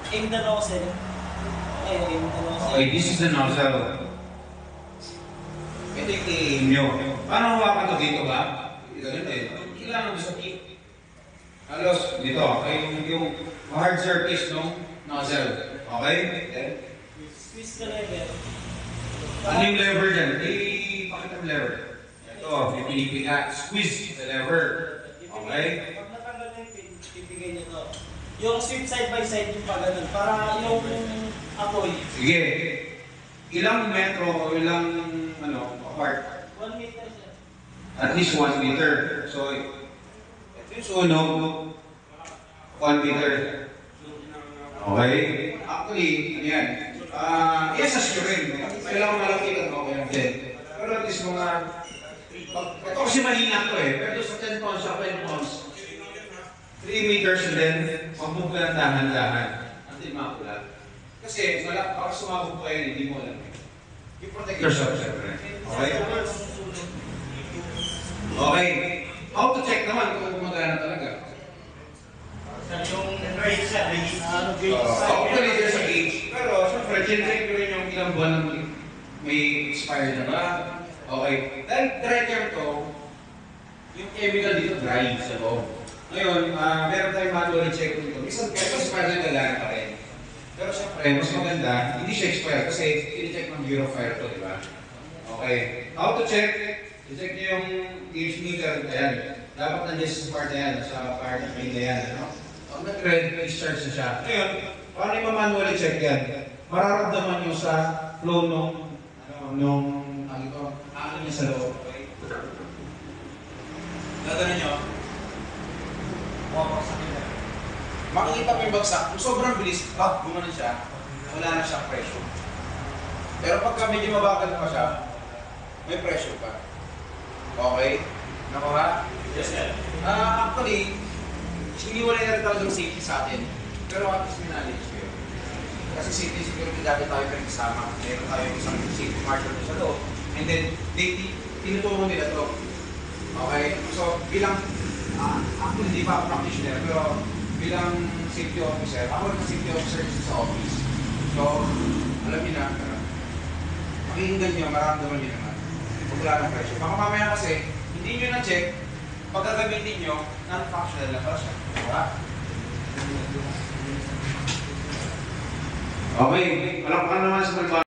Aim the nozzle. Aim the nozzle. Okay, this is the nozzle. Ito yung i-aim nyo. Paano hawakan ito dito ba? Ganun eh. Kailangan mo sa tip. Halos dito. Okay, yung hard surface ng nozzle. Okay? Then, Squeeze the lever. ano yung lever dyan? Pakita yung lever. Ito, yung pinipiga. Squeeze the lever. Okay? Pag natanggal na yung pin, pipigay nyo to. Yung sweep side by side yung pa ganun. Para yung apoy. Sige. Ilang metro o ilang apart? 1 meter siya. At least 1 meter. So, ito yung sunog. 1 meter. Okay? Actually, ano yan? I-assess nyo rin. Kailangan malakitan mo kaya din. Pero at least mga... Ito kasi mahina to eh. Pero sa 10 tons, sa 20 tons, 3 meters and then magbog ka ng dahan-dahan. Until makulat. Kasi baka sumabog pa yun, hindi mo alam. You protect yourself, siyempre. Okay? Okay. How to check naman kung gumagana talaga? Yung range siya. Actually, there's a gauge. Pero, siyempre, check ko rin yung ilang buwan na may expired na ba. Okay. Dahil dry care to, yung chemical dito dry sa loob. Ngayon, meron tayong manually check dito. Minsan, kahit expired na gagana pa rin. Pero siyempre, mas maganda, hindi siya expired kasi i-check ng Bureau of Fire to, di ba? Okay. How to check? I-check niyo yung gauge meter. Ayan. Dapat nandiyan sa part na yan, sa part na yan. Ano? Pag nag-red, discharge na siya. Ngayon, paano yung manually check yan? Mararamdaman nyo sa flow nung ano niya sa loob. Gagano nyo? Makikita mo yung bagsak. Kung sobrang bilis, gumanon siya, wala na siyang pressure. Pero pagka medyo mabagal pa siya, may pressure pa. Okay? Nakuha? Yes, sir. Actually, iniwalay na rin talagang safety sa atin. Pero at least minanage ko yun. Kasi safety security dati tayo pinag-isama. Meron tayo isang safety marshal sa loob. And then, tinuturo nila ito. Okay? So, bilang, actually hindi pa ako practitioner, pero bilang safety officer, ako rin safety officer sa office. So, alam niyo na, pakinggan niyo, maramdaman niyo naman. Huwag wala ng pressure. Baka mamaya kasi, hindi niyo na-check, pag gagamitin niyo, non-functional na pala siya. Diba? Okay, palakpakan naman sa